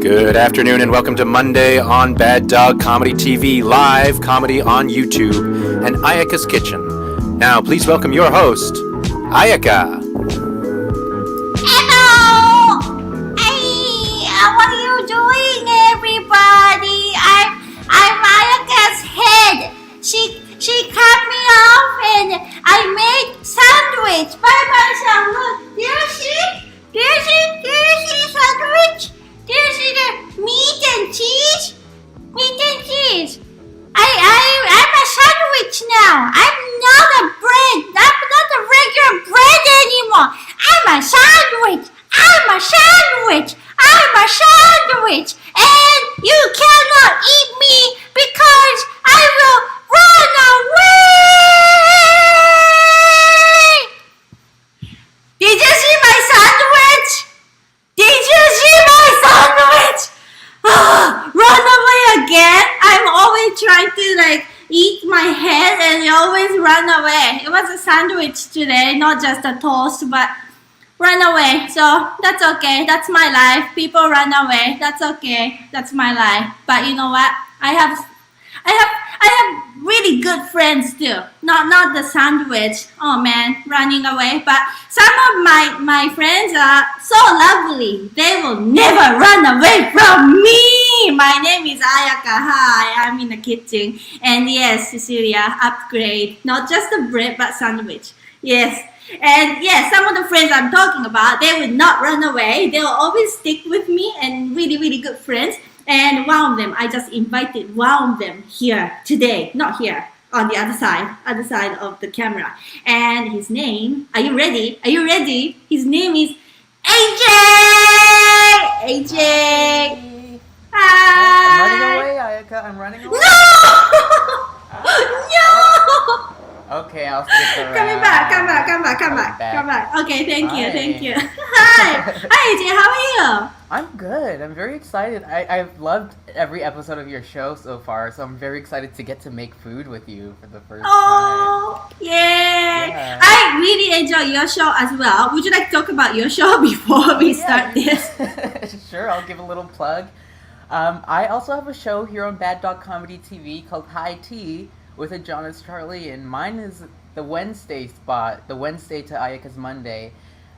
Good afternoon and welcome to Monday on Bad Dog Comedy TV, live comedy on YouTube and Ayaka's Kitchen. Now please welcome your host, Ayaka. Hello! Hey, what are you doing, everybody? I'm Ayaka's head. She cut me off and I made sandwich by myself. Look, do you see? Do you see sandwich? Do you see the meat and cheese? Meat and cheese. I'm a sandwich now. I'm not a bread. I'm not a regular bread anymore. I'm a sandwich. I'm a sandwich. I'm a sandwich. And you cannot eat me because I will run away. Did you see my sandwich? Did you see my sandwich? Run away again? I'm always trying to eat my head and you always run away. It was a sandwich today, not just a toast, but run away. So that's okay. That's my life. People run away. That's okay. That's my life. But you know what? I have really good friends too. Not the sandwich. Oh man, running away. But some of my friends are so lovely. They will never run away from me. My name is Ayaka. Hi, I'm in the kitchen. And yes, Cecilia, upgrade. Not just the bread, but sandwich. Yes. And yes, some of the friends I'm talking about, they will not run away. They will always stick with me and really, really good friends. And one of them, I just invited one of them here today. Not here, on the other side of the camera. And his name, are you ready? Are you ready? His name is AJ! AJ! Hi! I'm running away, Ayaka. I'm running away. No! No! Okay, I'll stick around. Come back. Okay, thank you. Hi, AJ, how are you? I'm good. I'm very excited. I've loved every episode of your show so far, so I'm very excited to get to make food with you for the first time. Oh, yeah. I really enjoy your show as well. Would you like to talk about your show before we start this? Sure, I'll give a little plug. I also have a show here on Bad Dog Comedy TV called High Tea with Ajahnis Charley, and mine is the Wednesday spot, the Wednesday to Ayaka's Monday,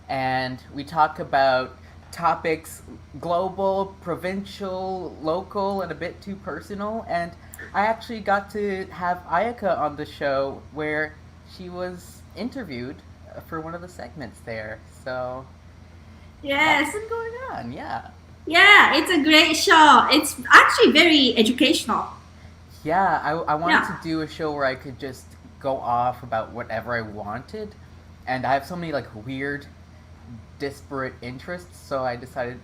and we talk about topics global, provincial, local, and a bit too personal. And I actually got to have Ayaka on the show where she was interviewed for one of the segments there. So Yes. What's been going on? Yeah. Yeah, it's a great show. It's actually very educational. Yeah, I wanted to do a show where I could just go off about whatever I wanted. And I have so many weird disparate interests, so I decided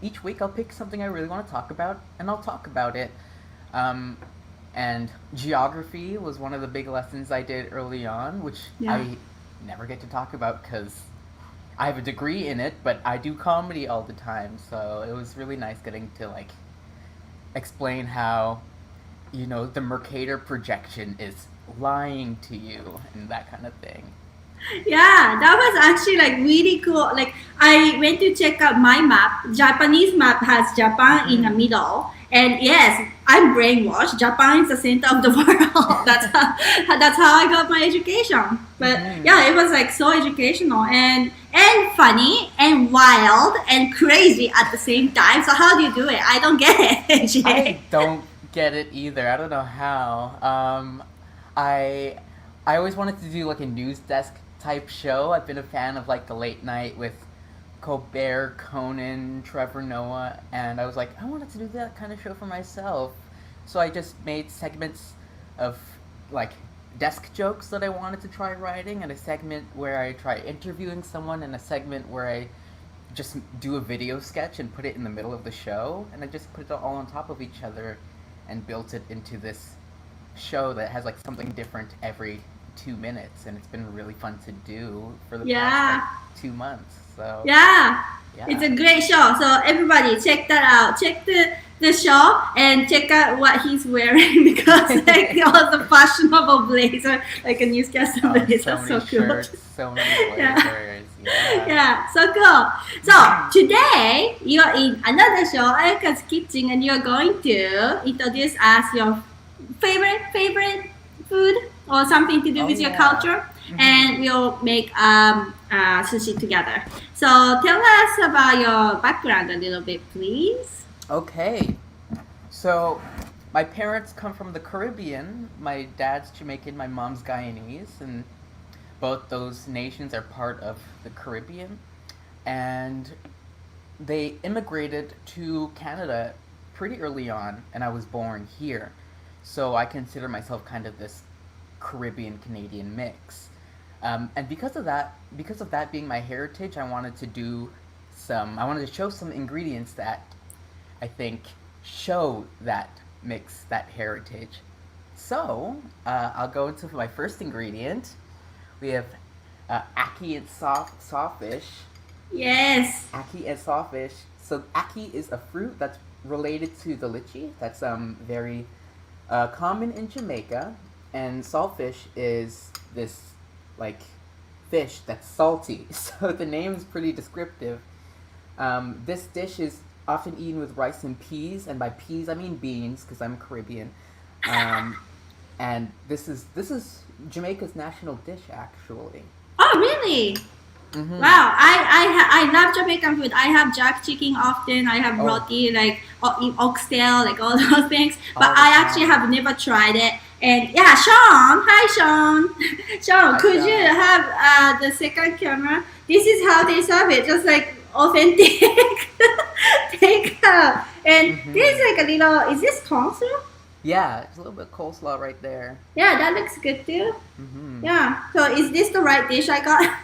each week I'll pick something I really want to talk about and I'll talk about it. And geography was one of the big lessons I did early on, which I never get to talk about because I have a degree in it, but I do comedy all the time, so it was really nice getting to explain how the Mercator projection is lying to you and that kind of thing. Yeah, that was actually really cool. I went to check out my map. Japanese map has Japan in the middle. And yes, I'm brainwashed. Japan is the center of the world. That's how I got my education. But yeah, it was so educational and funny and wild and crazy at the same time. So how do you do it? I don't get it. I don't get it either. I don't know how. I always wanted to do a news desk type show. I've been a fan of the late night with Colbert, Conan, Trevor Noah, and I was I wanted to do that kind of show for myself. So I just made segments of desk jokes that I wanted to try writing, and a segment where I try interviewing someone, and a segment where I just do a video sketch and put it in the middle of the show, and I just put it all on top of each other and built it into this show that has something different every 2 minutes, and it's been really fun to do for the past 2 months. So yeah, it's a great show. So everybody check that out. Check the show and check out what he's wearing because all the fashionable blazer, a newscaster blazer, so many so shirts, cool. so many blazers. Yeah. Yeah, so cool. So today you're in another show, Ayaka's Kitchen, and you're going to introduce us your favorite food or something to do Oh with your yeah. culture, Mhm. and we'll make sushi together. So tell us about your background a little bit, please. Okay. So, my parents come from the Caribbean. My dad's Jamaican, my mom's Guyanese, and both those nations are part of the Caribbean. And they immigrated to Canada pretty early on, and I was born here. So I consider myself kind of this Caribbean Canadian mix. And because of that being my heritage, I wanted to show some ingredients that I think show that mix, that heritage. So I'll go into my first ingredient. We have Ackee and Saltfish. Yes. Ackee and Saltfish. So Ackee is a fruit that's related to the lychee. That's very common in Jamaica, and saltfish is this like fish that's salty. So the name is pretty descriptive. This dish is often eaten with rice and peas, and by peas I mean beans because I'm Caribbean. And this is Jamaica's national dish actually. Oh, really? Mm-hmm. Wow, I love Jamaican food. I have jack chicken often. I have roti, like oxtail, like all those things. But All the I actually time. have never tried it. And yeah, Sean, hi Sean. Sean, Hi, could Sean. you have the second camera? This is how they serve it, just like authentic takeout. And Mhm. this is like a little. Is this coleslaw? Yeah, it's a little bit coleslaw right there. Yeah, that looks good too. Mm-hmm. Yeah. So is this the right dish I got?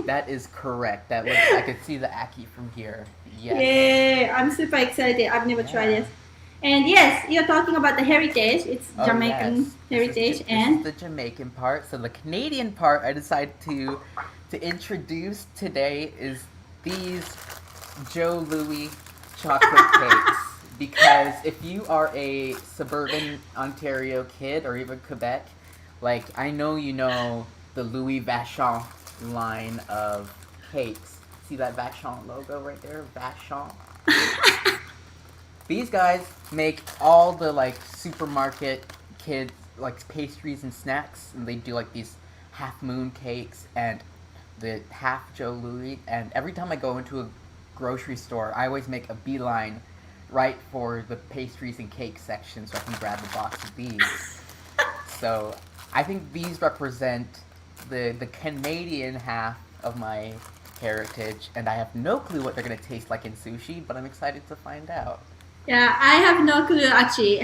That is correct. That looks. I could see the Ackee from here. Yes. Yay! I'm super excited. I've never tried Yeah. this. And yes, you're talking about the heritage. It's Oh, Jamaican yes. heritage, This is and the Jamaican part. So the Canadian part, I decided to introduce today is these Joe Louis chocolate cakes. Because if you are a suburban Ontario kid or even Quebec, like I know you know the Louis Vachon line of cakes. See that Vachon logo right there? Vachon. These guys make all the like supermarket kids like pastries and snacks, and they do like these half moon cakes and the half Joe Louis. And every time I go into a grocery store, I always make a beeline right for the pastries and cake section so I can grab a box of these. So I think these represent the Canadian half of my heritage, and I have no clue what they're gonna taste like in sushi, but I'm excited to find out. yeah, I have no clue actually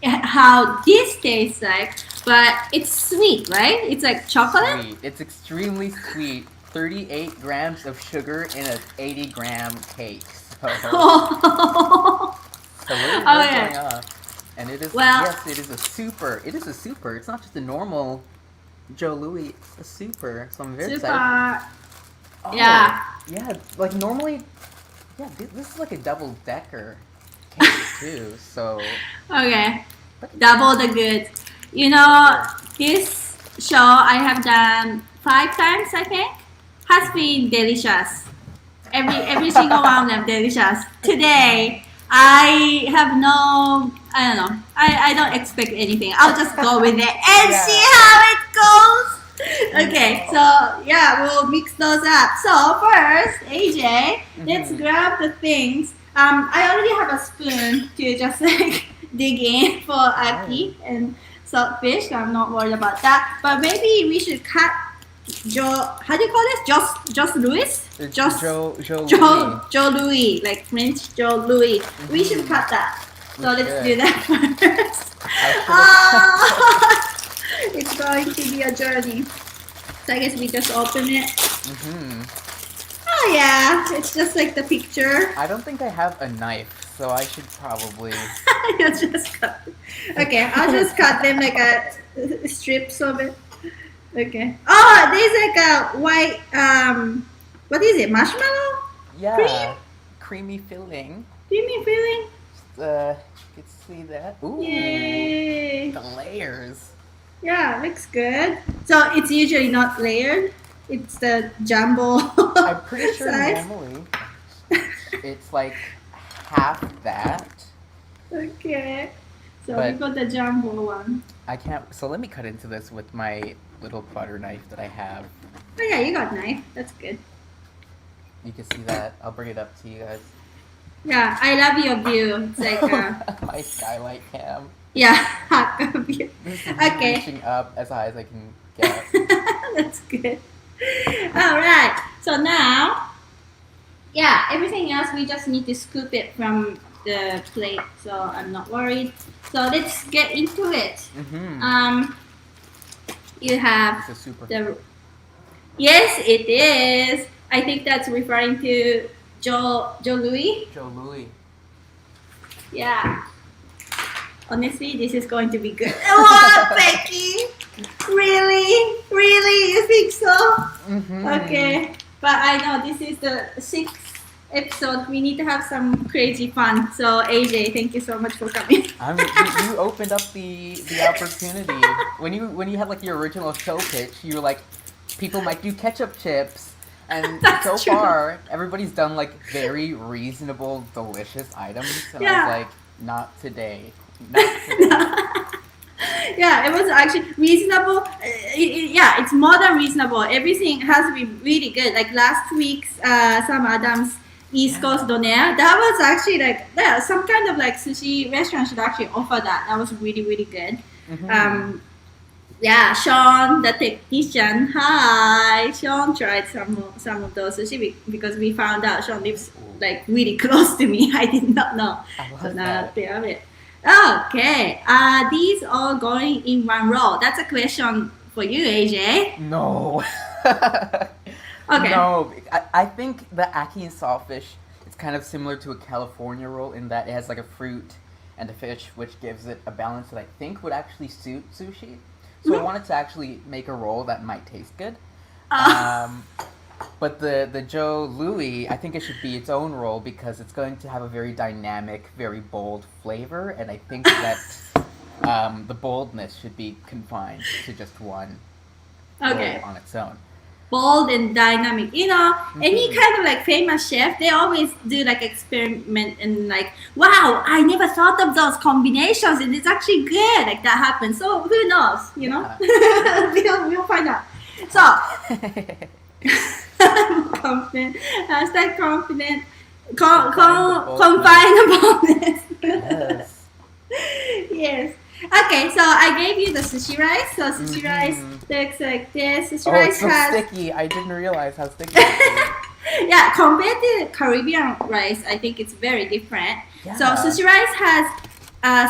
how this tastes like, but it's sweet, right? It's like chocolate. Sweet. It's extremely sweet. 38 grams of sugar in an 80-gram cake. So, Oh, so we're okay. going off. And it is, Well- yes, it is a super. It is a super. It's not just a normal Joe Louis, it's a super. So I'm very excited. Super. Oh, Yeah. Yeah, like normally, yeah, this is like a double decker cake too. So, Okay. but- Double the goods. You know, this show I have done 5 times, I think, has been delicious. Every single one of them delicious. Today, I have no, I don't know. I don't expect anything. I'll just go with it and Yeah. see how it goes. Okay, so yeah, we'll mix those up. So first, AJ, let's Mhm. grab the things. I already have a spoon to just like dig in for Ackee and saltfish. So I'm not worried about that. But maybe we should cut how do you call this? Joe Louis? It's Joe Joe Louis. Louis, like French Joe Louis. We should cut that. So We let's should. do that first. I should've- Ah, it's going to be a journey. So I guess we just open it. Mhm. Oh yeah, it's just like the picture. I don't think I have a knife, so I should probably. I'll just cut. Okay, I'll just cut them like a strips of it. Okay. Oh, there's like a white what is it? Marshmallow? Yeah. Creamy filling. Creamy filling. You can see that. Ooh. Yay! The layers. Yeah, looks good. So it's usually not layered. It's the jumbo I'm pretty sure size. normally it's like half that. Okay. So But- we got the jumbo one. I can't. So let me cut into this with my little butter knife that I have. Oh yeah, you got knife. That's good. You can see that. I'll bring it up to you guys. Yeah, I love your view. It's like My skylight cam. yeah, hack of view. This is Okay. reaching up as high as I can get. That's good. All right. So now, yeah, everything else we just need to scoop it from the plate. So I'm not worried. So let's get into it. Mm-hmm. You have It's a super. the. Yes, it is. I think that's referring to Joe Louis. Joe Louis. Yeah. Honestly, this is going to be good. What, Becky? Really? Really? You think so? Mm-hmm. Okay. But I know this is the 6th episode. We need to have some crazy fun. So AJ, thank you so much for coming. You opened up the opportunity when you had like your original show pitch. You were like, people might do ketchup chips, and That's so true. far everybody's done like very reasonable, delicious items, and I Yeah. was like, not today. Not today. Yeah, it was actually reasonable. Yeah, it's more than reasonable. Everything has to be really good. Like last week's Sam Adams East Coast Donair, that was actually like some kind of like sushi restaurant should actually offer that. That was really really good. Mhm. Yeah, Seann, the technician. Hi, Seann tried some of those sushi because we found out Seann lives like really close to me. I did not know. I love So now that. they have it. Okay, are these all going in one row? That's a question for you, AJ. No. Okay. No, I think the Ackee and Saltfish is kind of similar to a California roll in that it has like a fruit and a fish, which gives it a balance that I think would actually suit sushi. So I wanted to actually make a roll that might taste good. But the Joe Louis, I think it should be its own roll because it's going to have a very dynamic, very bold flavor, and I think that the boldness should be confined to just one Okay. roll on its own. Bold and dynamic. You know, any kind of like famous chef, they always do like experiment and like, wow, I never thought of those combinations and it's actually good. Like that happens. So who knows? You know, we'll find out. So I'm confident. Hashtag confident. Confinableness. Yes. Yes. Okay, so I gave you the sushi rice. So sushi rice looks like this. Sushi Oh, rice it's so has sticky. I didn't realize how sticky it is. yeah, compared to Caribbean rice, I think it's very different. So Yeah. sushi rice has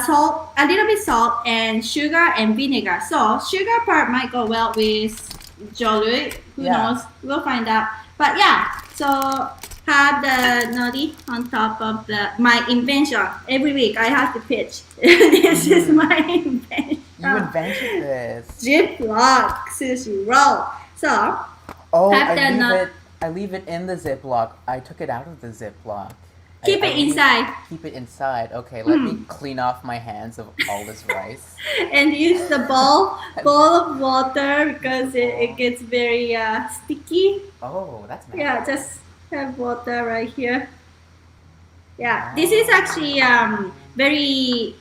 salt, a little bit salt, and sugar and vinegar. So sugar part might go well with jollof. Who Yeah. knows? We'll find out. But yeah, so have the nori on top of my invention. Every week I have to pitch. This is my invention. You invented this. Ziploc sushi roll. So Oh, Have the nut- I leave it in the Ziploc. I took it out of the Ziploc. keep I it leave- inside. Keep it inside. Okay, let me clean off my hands of all this rice. And use the bowl of water because it gets very sticky. Oh, that's nice. Yeah, just have water right here. Yeah, this is actually very,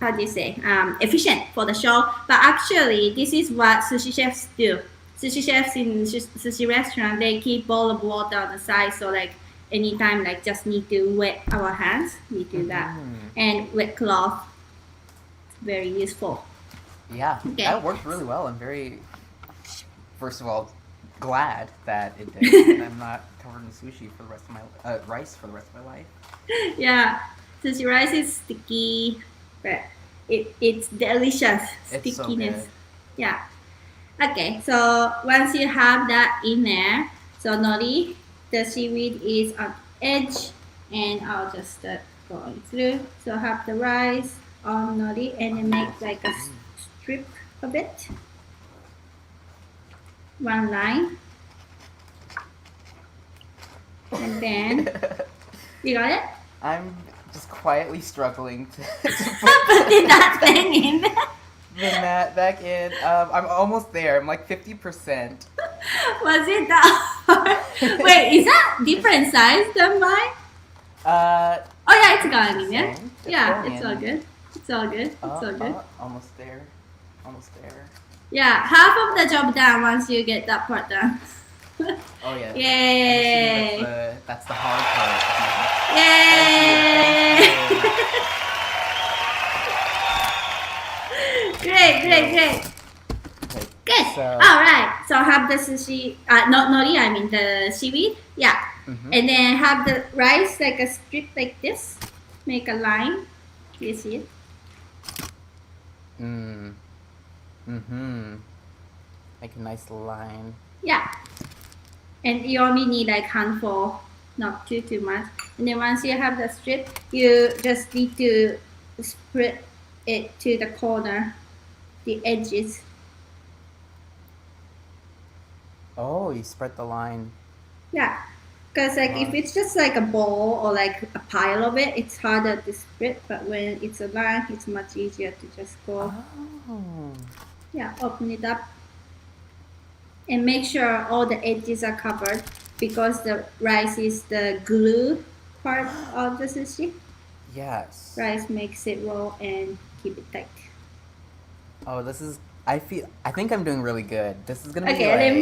how do you say, efficient for the show. But actually, this is what sushi chefs do. Sushi chefs in sushi restaurant, they keep bowl of water on the side. So like anytime, like just need to wet our hands, we do that. And wet cloth, very useful. Yeah, Okay. that worked really well. I'm very, first of all, glad that it did. And I'm not covered in sushi for the rest of my rice for the rest of my life. Yeah, sushi rice is sticky, but it's delicious. It's so Stickiness. good. Yeah. Okay, so once you have that in there, so nori, the seaweed is on edge, and I'll just start going through. So have the rice on nori, and then make like a strip of it. One line. And then, you got it? I'm just quietly struggling to Put that thing in there. the mat back in. I'm almost there. I'm like 50%. Was it that? Wait, is that different size than mine? Oh yeah, it's going in there. Same. Yeah, going it's in. all good. It's all good. It's all good. Almost there. Almost there. Yeah, half of the job done once you get that part done. Oh yeah. Yay! I'm assuming that's the hard part. Yay! Great. Okay, Good. so- All right. So have the sushi. Not nori. I mean the seaweed. Yeah. Mhm. And then have the rice like a strip like this. Make a line. Do you see it? Make a nice line. Yeah. And you only need like handful, not too much. And then once you have the strip, you just need to spread it to the corner, the edges. Oh, you spread the line. Yeah. Because like if it's just like a ball or like a pile of it, it's harder to spread. But when it's a line, it's much easier to just go. Oh. Yeah, open it up. And make sure all the edges are covered because the rice is the glue part of the sushi. Yes. Rice makes it roll and keep it tight. Oh, this is. I think I'm doing really good. This is gonna be Okay, like, let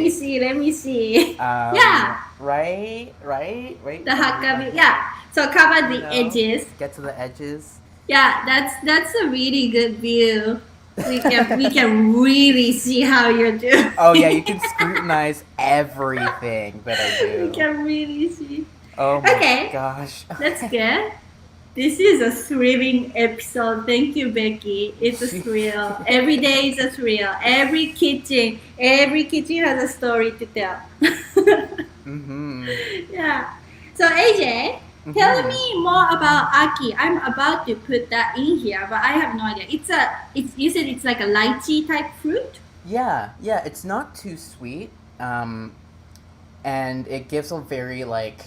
me see. Yeah. Right. The hakabi. Yeah. So cover the edges. Get to the edges. Yeah, that's a really good view. We can really see how you're doing. Oh yeah, you can scrutinize everything that I do. We can really see. Oh my Okay. gosh. That's good. This is a thrilling episode. Thank you, Becky. It's a thrill. Every day is a thrill. Every kitchen has a story to tell. Yeah. So AJ, tell me more about Ackee. I'm about to put that in here, but I have no idea. You said it's like a lychee type fruit. Yeah. It's not too sweet, and it gives a very like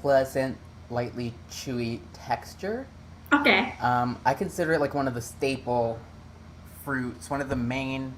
pleasant, lightly chewy texture. Okay. I consider it like one of the staple fruits, one of the main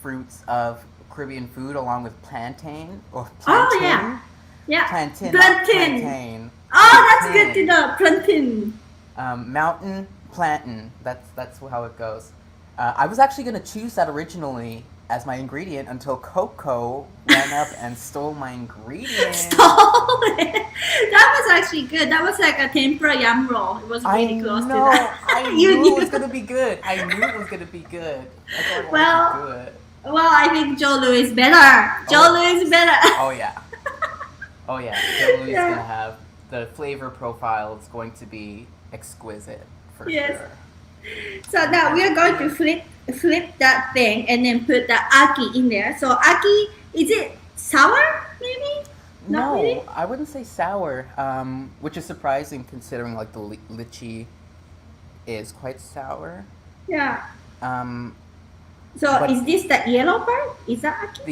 fruits of Caribbean food, along with plantain or plantain. Oh yeah. Yeah. Plantain. Not plantain. Oh, that's good to know. Plantain. Mountain plantain. That's how it goes. I was actually gonna choose that originally as my ingredient until Coko ran up and stole my ingredient. Stole it. That was actually good. That was like a tempura yam roll. It was really close to that. I You knew it knew. was gonna be good. I knew it was gonna be good. That's why I Well- wanted to do it. Well, I think Joe Louis is better. Joe Louis is better. Oh yeah. Joe Louis is Yeah. gonna have the flavor profile is going to be exquisite for Yes. sure. So now we are going to flip that thing and then put the Ackee in there. So Ackee, is it sour maybe? Not No, really? I wouldn't say sour, which is surprising considering like the lychee is quite sour. Yeah. So But- is this the yellow part? Is that Ackee?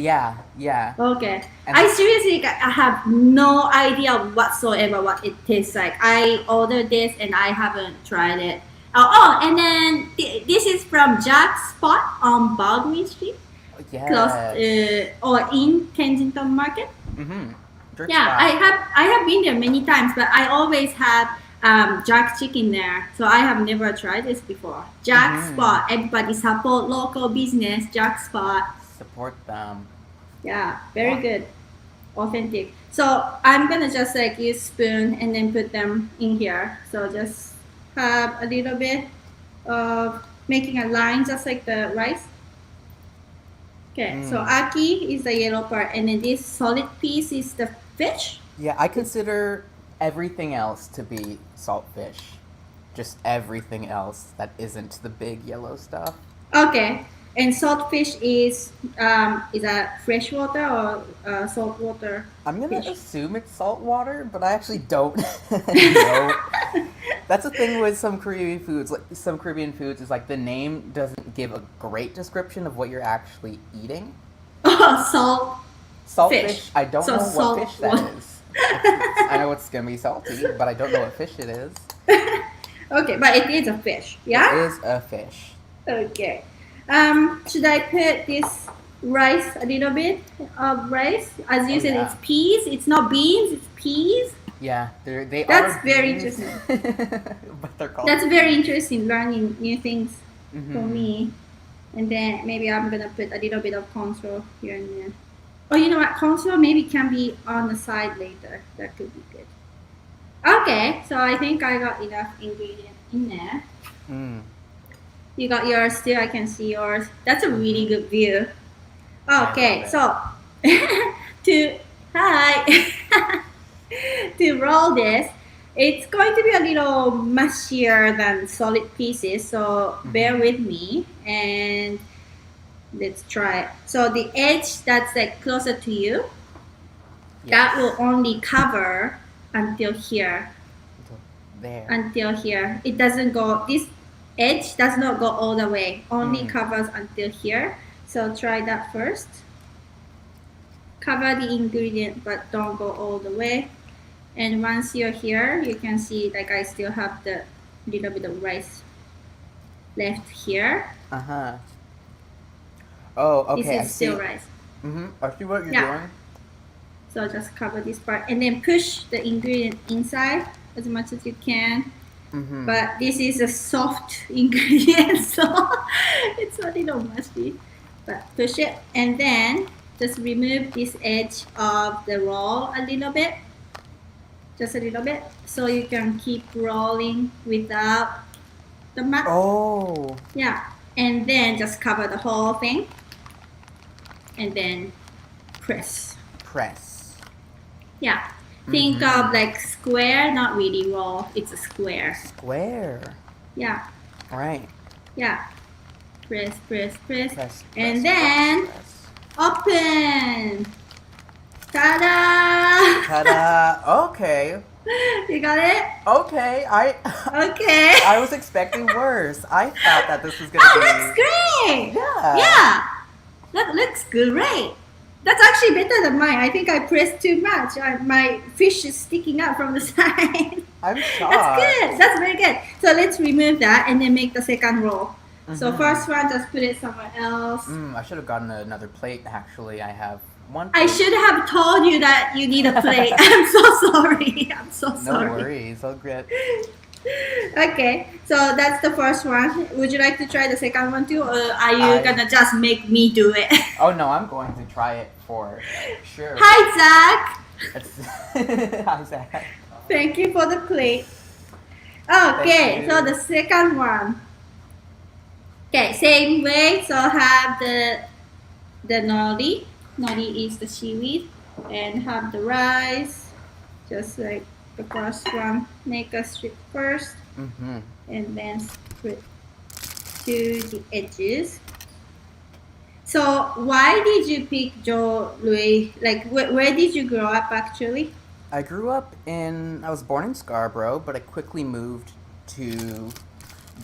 Yeah. Okay. And- I seriously, I have no idea whatsoever what it tastes like. I ordered this and I haven't tried it. And then this is from Jack's Spot on Baldwin Street, Yes. close or in Kensington Market. Jerk Yeah, spot. I have been there many times, but I always have Jack's chicken there, so I have never tried this before. Jack's Spot, everybody support local business. Jack's Spot. Support them. Yeah, very good, authentic. So I'm gonna just like use spoon and then put them in here. So just have a little bit of making a line, just like the rice. Okay, so Ackee is the yellow part, and then this solid piece is the fish. Yeah, I consider everything else to be saltfish. Just everything else that isn't the big yellow stuff. Okay, and saltfish is that freshwater or saltwater? I'm gonna Fish. assume it's salt water, but I actually don't know. That's the thing with some Caribbean foods. Like some Caribbean foods is like the name doesn't give a great description of what you're actually eating. Salt. Saltfish, Fish. I don't So know salt what fish that water. is. I know it's gonna be salty, but I don't know what fish it is. Okay, but it is a fish, yeah? It is a fish. Okay. Should I put this rice, a little bit of rice. As you Oh, said, yeah. it's peas. It's not beans, it's peas. Yeah, they That's are very beans, interesting. but they're called. That's very interesting, learning new things Mhm. for me. And then maybe I'm gonna put a little bit of cornstarch here and there. Oh, you know what? Cornstarch maybe can be on the side later. That could be good. Okay, so I think I got enough ingredient in there. Mm. You got yours too. I can see yours. That's a really good view. I Okay, love so to hi to roll this, it's going to be a little mushier than solid pieces. So bear with me and let's try it. So the edge that's like closer to you, that will only cover until here. There. Until here. It doesn't go, this edge does not go all the way, only Mm. covers until here. So try that first. Cover the ingredient but don't go all the way. And once you're here, you can see like I still have the little bit of rice left here. Uh-huh. Oh, okay. This is I see. still rice. I see what you're Yeah. doing. So just cover this part and then push the ingredient inside as much as you can. Mm-hmm. But this is a soft ingredient, so it's a little mushy. But push it and then just remove this edge of the roll a little bit. Just a little bit. So you can keep rolling without the mat. Oh. Yeah. And then just cover the whole thing. And then press. Press. Yeah. Think of like square, not really roll. It's a square. Square. Yeah. Right. Yeah. Press, press, press. Press. And press, then press. open. Ta-da! Ta-da! Okay. You got it? Okay. Okay. I was expecting worse. I thought that this was gonna Oh, be. looks great! Yeah. Yeah. That looks great. That's actually better than mine. I think I pressed too much. My fish is sticking out from the side. I'm shocked. That's good. That's very good. So let's remove that and then make the second roll. So first one, just put it somewhere else. I should have gotten another plate. Actually, I have one. I plate. should have told you that you need a plate. I'm so sorry. I'm so No sorry. worries. All good. Okay, so that's the first one. Would you like to try the second one too, or are you I- gonna just make me do it? Oh no, I'm going to try it for sure. Hi, Zach. How's that? Thank you for the plate. Okay, Thank so you. the second one. Okay, same way. So have the nori. Nori is the seaweed, and have the rice, just like the first one. Make a strip first, Mm-hmm. and then strip to the edges. So why did you pick Joe Louis? Like, where did you grow up actually? I was born in Scarborough, but I quickly moved to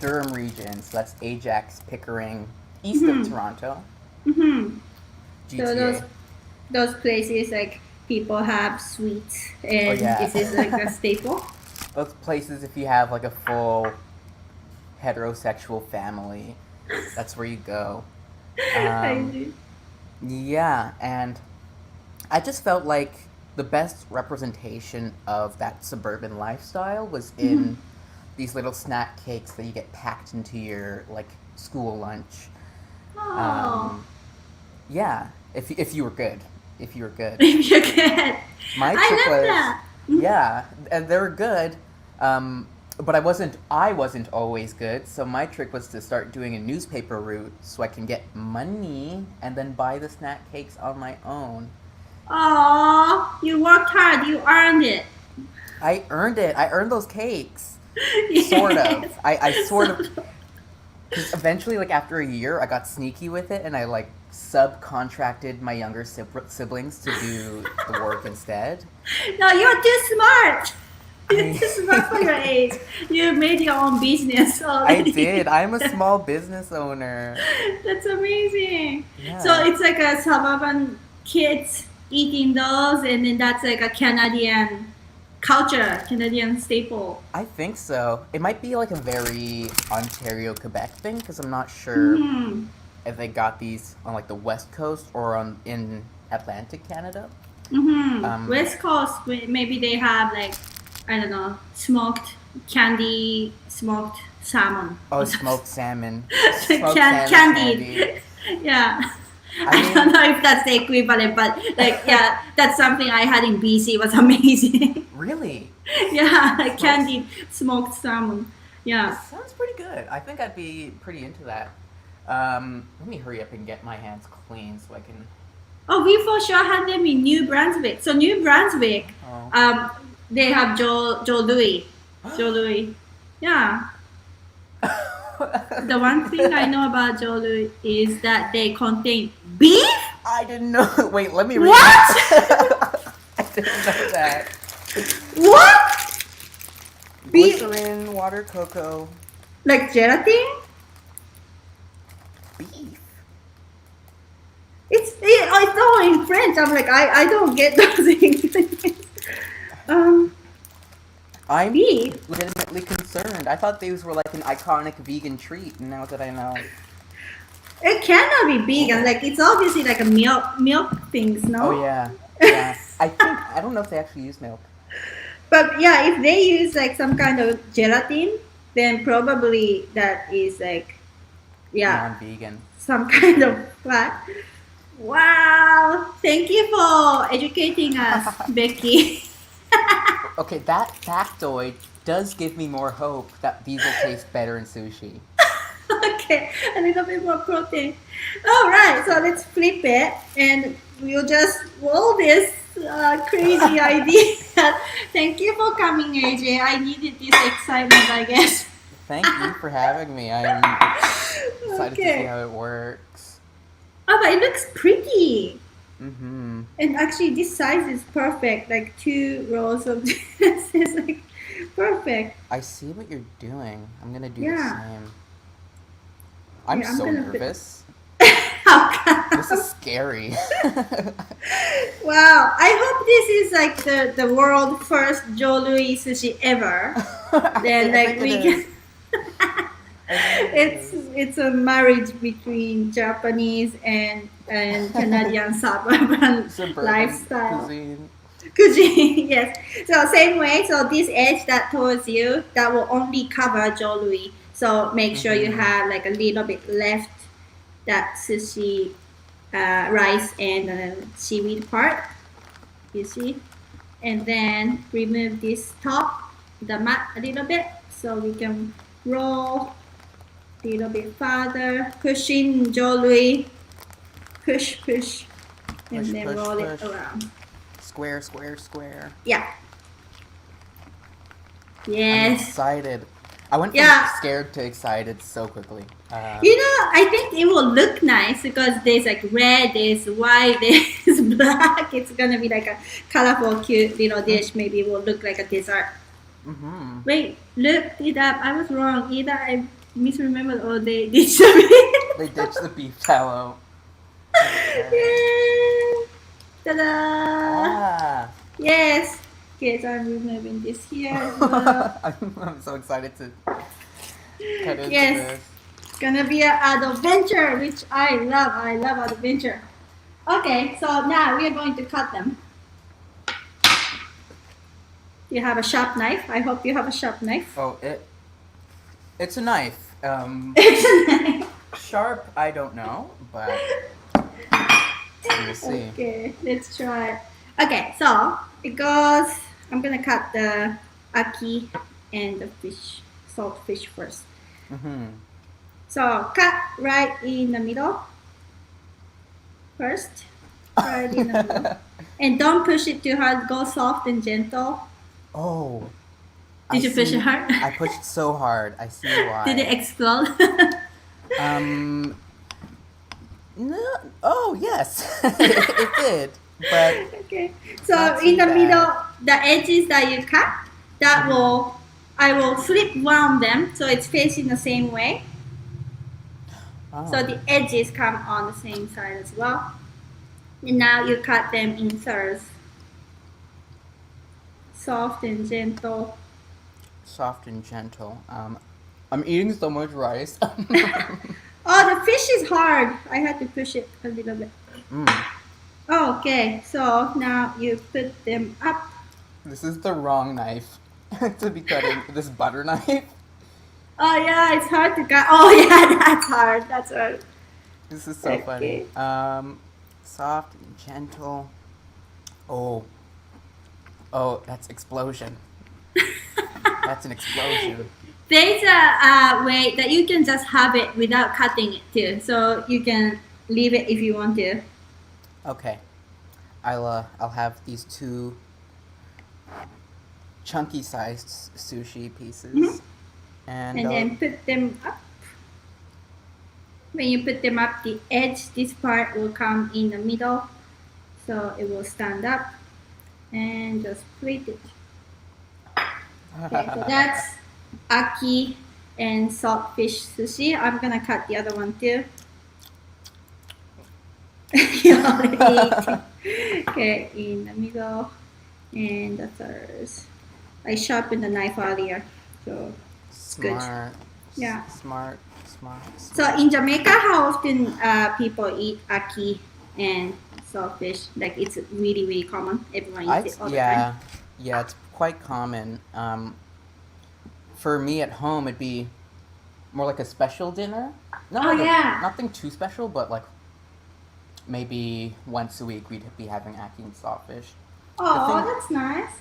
Durham region. So that's Ajax, Pickering, east of Toronto. Mm-hmm. GTA. So those places like people have sweets, and yeah. this is like a staple. Those places, if you have like a full heterosexual family, that's where you go. I see. Yeah, and I just felt like the best representation of that suburban lifestyle was in these little snack cakes that you get packed into your like school lunch. Oh, Yeah, if you were good, if you were good. you're good. My I trick love was that. yeah, and they were good. But I wasn't always good, so my trick was to start doing a newspaper route so I can get money and then buy the snack cakes on my own. Oh, you worked hard. You earned it. I earned it. I earned those cakes. Yes. Sort of. I sort of. Because eventually, like after a year, I got sneaky with it and I like subcontracted my younger siblings to do the work instead. No, you're too smart. You're too smart for your age. You made your own business I already. did. I'm a small business owner. That's amazing. Yeah. So it's like a suburban kids eating those, and then that's like a Canadian culture, Canadian staple. I think so. It might be like a very Ontario, Quebec thing because I'm not sure. if they got these on like the West Coast or in Atlantic Canada. West Coast, maybe they have like, I don't know, smoked salmon. Oh, smoked salmon. Candied. Yeah. I don't know if that's the equivalent, but like, yeah, that's something I had in BC. It was amazing. Really? Yeah, like candied smoked salmon. Yeah. That sounds pretty good. I think I'd be pretty into that. Let me hurry up and get my hands clean so I can. Oh, we for sure had them in New Brunswick. So New Brunswick, they have Joe Louis. Joe Louis. Yeah. The one thing I know about Joe Louis is that they contain beef? I didn't know. Wait, let me read. What? I didn't know that. What? Beef? Glycerin, water, cocoa. Like gelatin? Beef? It's all in French. I'm like, I don't get those ingredients. I'm Beef? legitimately concerned. I thought these were like an iconic vegan treat, and now that I know. It cannot be vegan. Like, it's obviously like a milk things, no? Oh, yeah. Yeah. I don't know if they actually use milk. But yeah, if they use like some kind of gelatin, then probably that is like, yeah, Non-vegan. some kind of fat. Wow! Thank you for educating us, Becky. Okay, that factoid does give me more hope that these will taste better in sushi. Okay, a little bit more protein. All right, so let's flip it and we'll just roll this crazy idea. Thank you for coming, AJ. I needed this excitement, I guess. Thank you for having me. I'm excited to see how it works. Oh, but it looks pretty. Mm-hmm. And actually, this size is perfect. Like 2 rows of this is like perfect. I see what you're doing. I'm gonna do Yeah. the same. I'm Yeah, I'm so gonna nervous. How come? This is scary. Wow, I hope this is like the world first Joe Louis sushi ever. Then like we can. It's a marriage between Japanese and Canadian suburban lifestyle. Cuisine, yes. So same way. So this edge that towards you, that will only cover Joe Louis. So make sure you have like a little bit left that sushi rice and seaweed part. You see, and then remove this top, the mat a little bit, so we can roll a little bit farther. Push in Joe Louis. Push, and then push, roll push. it around. Square, square, square. Yeah. I'm Yes. excited. I went from Yeah. scared to excited so quickly. You know, I think it will look nice because there's like red, there's white, there's black. It's gonna be like a colorful, cute little dish. Maybe it will look like a dessert. Mm-hmm. Wait, look it up. I was wrong. Either I misremembered or they did something. They ditched the beef tallow. Yay! Ta-da! Ah. Yes. Okay, so I'm removing this here as well. I'm so excited to cut into Yes. this. It's gonna be an adventure, which I love. I love adventure. Okay, so now we are going to cut them. You have a sharp knife. I hope you have a sharp knife. Oh, it's a knife. It's a knife. Sharp, I don't know, but we'll see. Okay, let's try. Okay, so it goes. I'm gonna cut the ackee and the fish, saltfish first. Mm-hmm. So cut right in the middle first, right in the middle, and don't push it too hard. Go soft and gentle. Oh. Did you push it hard? I pushed so hard. I see why. Did it explode? No. Oh, yes. it did. But Okay. So not in too the bad. middle, the edges that you cut, I will flip round them so it's facing the same way. oh. So the edges come on the same side as well. And now you cut them in thirds. Soft and gentle. Soft and gentle. I'm eating so much rice. Oh, the fish is hard. I had to push it a little bit. Mm. Okay, so now you put them up. This is the wrong knife to be cutting. This butter knife. Oh yeah, it's hard to cut. Oh yeah, that's hard. That's hard. This is so funny. Soft and gentle. Oh, that's explosion. That's an explosion. There's a way that you can just have it without cutting it too, so you can leave it if you want to. Okay, I'll have these 2 chunky sized sushi pieces, and then put them up. When you put them up, the edge, this part will come in the middle, so it will stand up, and just plate it. Okay, so that's Ackee and Saltfish sushi. I'm gonna cut the other one too. You already ate. Okay, in the middle, and that's ours. I sharpened the knife earlier, so it's good. Yeah. Smart. So in Jamaica, how often people eat ackee and saltfish? Like it's really, really common. Everyone eats it all the time. Yeah, it's quite common. For me at home, it'd be more like a special dinner. Nothing too special, but like maybe once a week we'd be having ackee and saltfish. Oh, that's nice.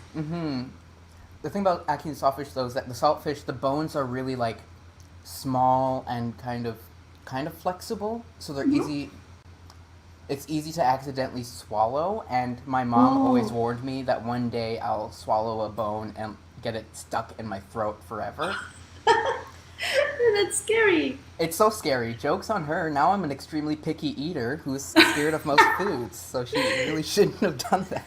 The thing about ackee and saltfish though is that the saltfish, the bones are really like small and kind of flexible, so they're easy. It's easy to accidentally swallow, and my mom always warned me that one day I'll swallow a bone and get it stuck in my throat forever. That's scary. It's so scary. Joke's on her. Now I'm an extremely picky eater who's scared of most foods, so she really shouldn't have done that.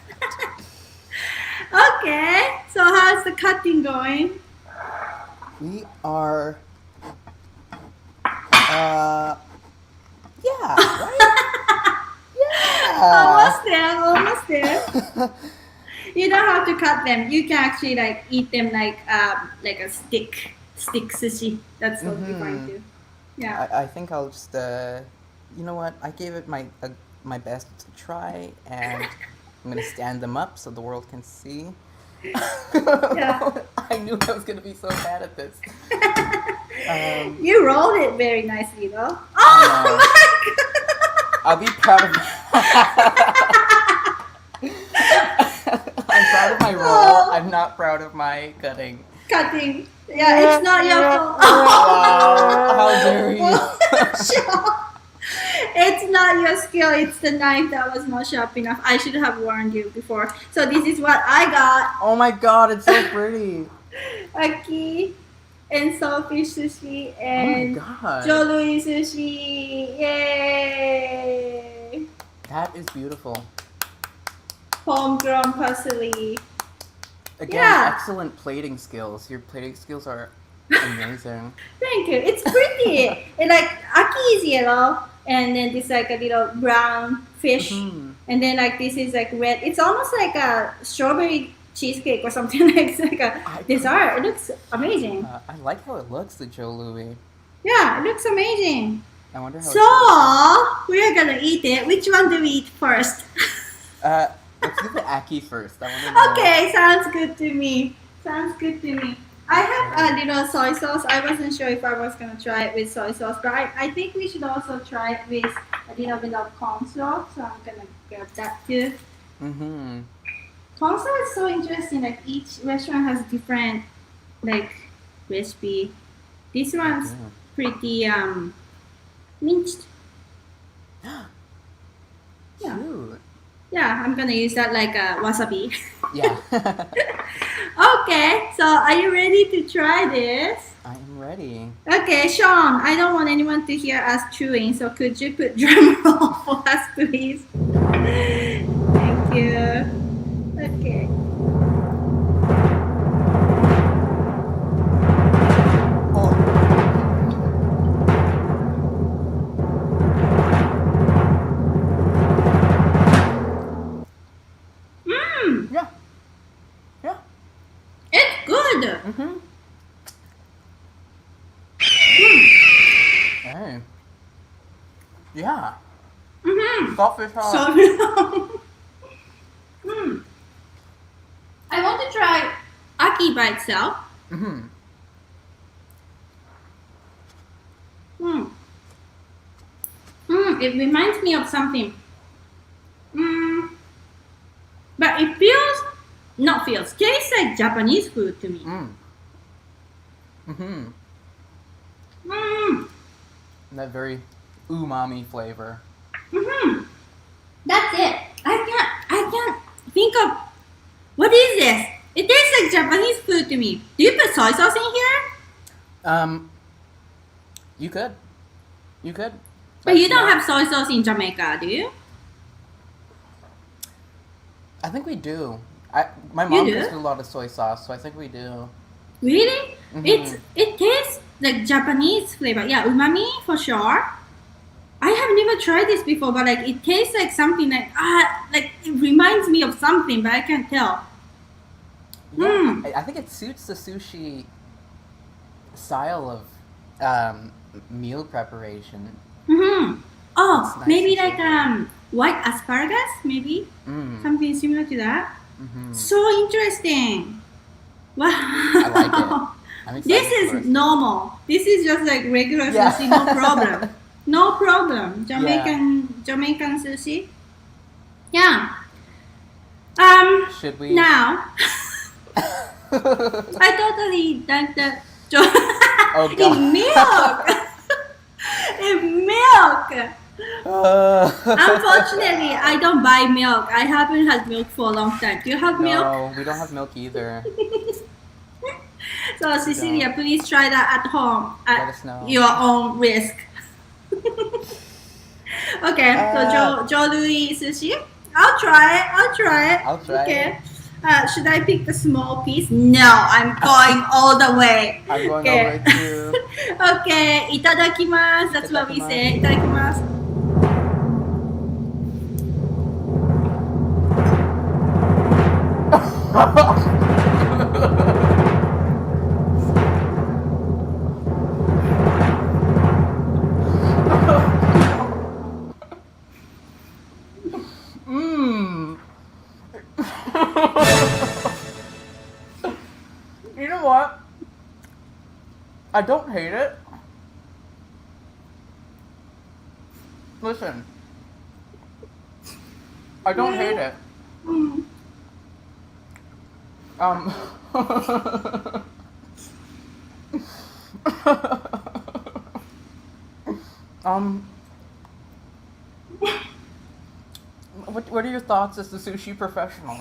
Okay, so how's the cutting going? We are... yeah, right? Yeah! Almost there. You don't have to cut them. You can actually like eat them like a stick sushi. That's totally fine too. Yeah. I think I'll just you know what? I gave it my best try, and I'm gonna stand them up so the world can see. Yeah. I knew I was gonna be so bad at this. You rolled it very nicely though. Oh my god! I'll be proud of I'm proud of my roll. I'm not proud of my cutting. Yeah, it's not your fault. Wow, how dare you? It's not your skill, it's the knife that was not sharp enough. I should have warned you before. So this is what I got. Oh my god, it's so pretty. Ackee and saltfish sushi and Galore sushi. Yay! That is beautiful. Homegrown parsley. Again, excellent plating skills. Your plating skills are amazing. Thank you. It's pretty. And like ackee is yellow, and then this like a little brown fish, and then like this is like red. It's almost like a strawberry cheesecake or something like a dessert. It looks amazing. I like how it looks, the Joe Louis. Yeah, it looks amazing. I wonder how. So we are gonna eat it. Which one do we eat first? Let's do the ackee first. Okay, sounds good to me. I have a little soy sauce. I wasn't sure if I was gonna try it with soy sauce, but I think we should also try it with a little bit of cornstarch. So I'm gonna grab that too. Cornstarch is so interesting. Like each restaurant has different like recipe. This one's pretty minced. Yeah. Cute. Yeah, I'm gonna use that like a wasabi. Yeah. Okay, so are you ready to try this? I am ready. Okay, Sean, I don't want anyone to hear us chewing, so could you put drum roll for us, please? Thank you. Okay. Hey. Yeah. Mm-hmm. Saltfish hot. So, I want to try Ackee by itself. Mm-hmm. It reminds me of something. But it tastes like Japanese food to me. That very umami flavor. That's it. I can't think of what is this. It tastes like Japanese food to me. Do you put soy sauce in here? You could. But you don't have soy sauce in Jamaica, do you? I think we do. My mom does a lot of soy sauce, so I think we do. Really? It tastes like Japanese flavor. Yeah, umami for sure. I have never tried this before, but like it tastes like something like it reminds me of something, but I can't tell. Yeah, I think it suits the sushi style of meal preparation. Oh, It's nice maybe and like white asparagus, maybe something similar to that. So interesting. Wow. I like it. I'm excited This for is it. normal. This is just like regular sushi, no problem. No problem. Jamaican sushi. Yeah. Should we? Now, I totally drank the Oh god. in milk. In milk. Unfortunately, I don't buy milk. I haven't had milk for a long time. Do you have milk? No, we don't have milk either. So Cecilia, please try that at home Let at us know. your own risk. Okay, so Joe Louis sushi. I'll try it. I'll try Okay. Should I pick the small piece? No, I'm going all the way. I'm going Okay. over to. Okay, itadakimasu. That's what we say. Itadakimasu. You know what? I don't hate it. Listen. I don't hate it. What are your thoughts as the sushi professional?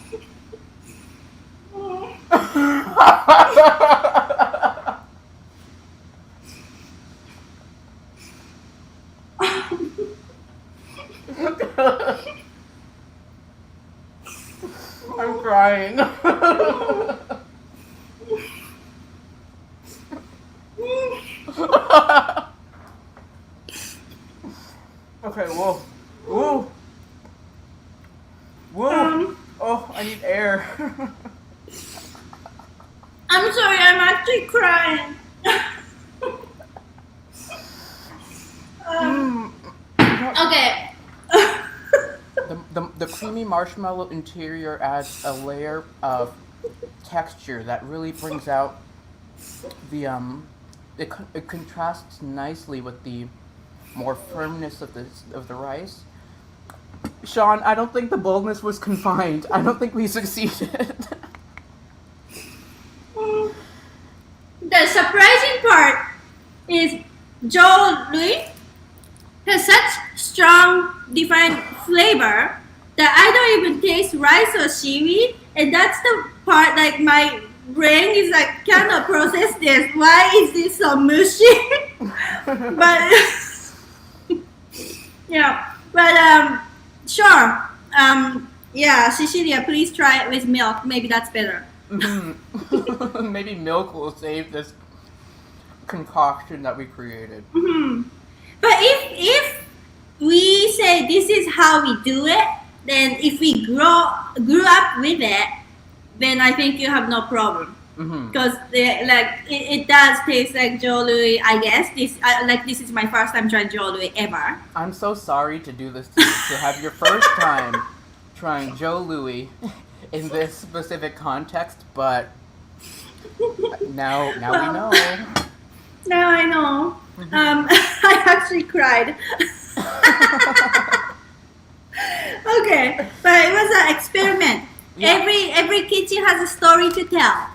I'm crying. Okay, whoa. Whoa. Whoa. Oh, I need air. I'm sorry, I'm actually crying. Okay. The creamy marshmallow interior adds a layer of texture that really brings out the it contrasts nicely with the more firmness of the rice. Sean, I don't think the boldness was confined. I don't think we succeeded. The surprising part is Joe Louis has such strong, defined flavor that I don't even taste rice or seaweed, and that's the part like my brain is like cannot process this. Why is this so mushy? But yeah, but sure. Yeah, Cecilia, please try it with milk. Maybe that's better. Maybe milk will save this concoction that we created. But if we say this is how we do it, then if we grew up with it, then I think you have no problem. because it does taste like Joe Louis. I guess this is my first time trying Joe Louis ever. I'm so sorry to do this to you, to have your first time trying Joe Louis in this specific context, but now we know. Now I know. I actually cried. Okay, but it was an experiment. Yeah. Every kitchen has a story to tell.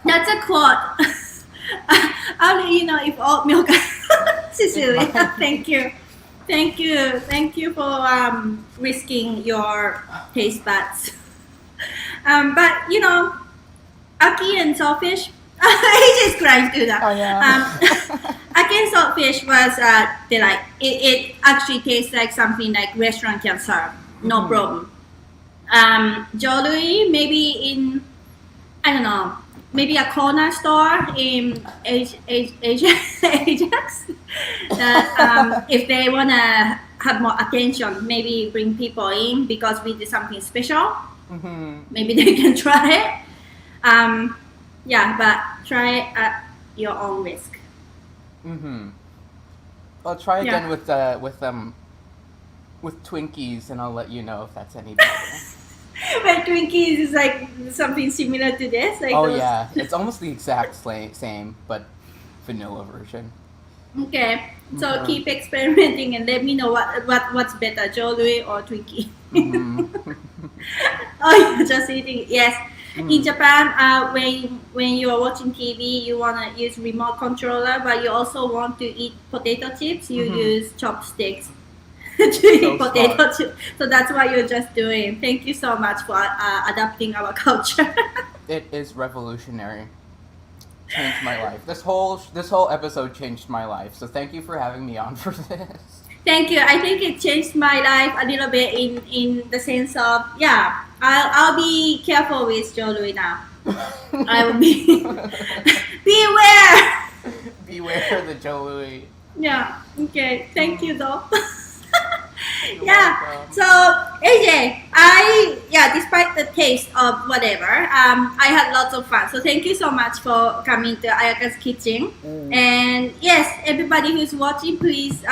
That's a quote. I'll let you know if oat milk. Cecilia, thank you for risking your taste buds. But Ackee and Saltfish. AJ's crying too. That. Oh yeah. Ackee and Saltfish was delight. It actually tastes like something like restaurant can serve. No problem. Joe Louis, maybe in, I don't know, maybe a corner store in Ajax. That if they want to have more attention, maybe bring people in because we did something special. Maybe they can try it. Yeah, but try it at your own risk. I'll try again with Twinkies, and I'll let you know if that's any better. But Twinkies is like something similar to this. Like Yeah, it's almost the exact same, but vanilla version. Okay, so keep experimenting and let me know what's better, Joe Louis or Twinkie. Oh, you're just eating. Yes. In Japan, when you are watching TV, you want to use remote controller, but you also want to eat potato chips. You use chopsticks to eat potato chips. So that's what you're just doing. Thank you so much for adapting our culture. It is revolutionary. Changed my life. This whole episode changed my life. So thank you for having me on for this. Thank you. I think it changed my life a little bit in the sense of I'll be careful with Joe Louis now. I will be beware. Beware the Joe Louis. Yeah. Okay. Thank you though. Welcome. So AJ, despite the taste of whatever, I had lots of fun. So thank you so much for coming to Ayaka's Kitchen. And yes, everybody who's watching, please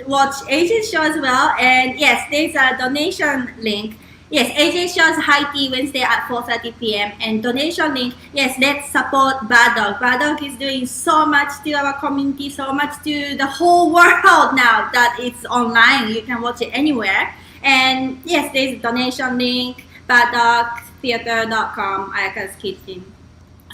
watch AJ's show as well. And yes, there's a donation link. Yes, AJ shows high tea Wednesday at 4:30 p.m. and donation link. Yes, let's support Bad Dog. Bad Dog is doing so much to our community, so much to the whole world now that it's online. You can watch it anywhere. And yes, there's a donation link, baddogtheater.com, Ayaka's Kitchen,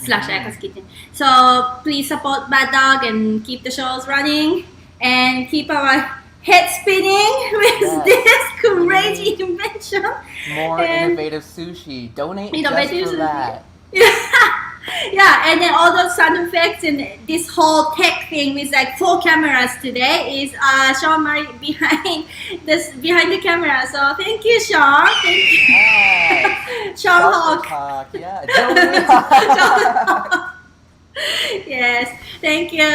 /Ayaka's Kitchen. So please support Bad Dog and keep the shows running and keep our head spinning with this crazy invention. More innovative sushi. Donate just for that. Yeah, and then all those sound effects and this whole tech thing with like 4 cameras today is Seann behind the camera. So thank you, Seann. Thank you. Seann Hawk. Yeah. Yes, thank you.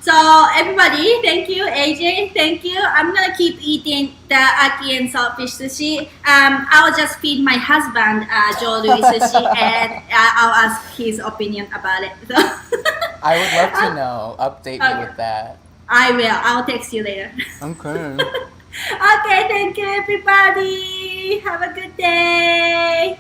So everybody, thank you. AJ, thank you. I'm gonna keep eating the Ackee and Saltfish sushi. I'll just feed my husband Joe Louis sushi and I'll ask his opinion about it. So I would love to know. Update me with that. I will. I'll text you later. Okay. Okay, thank you everybody. Have a good day.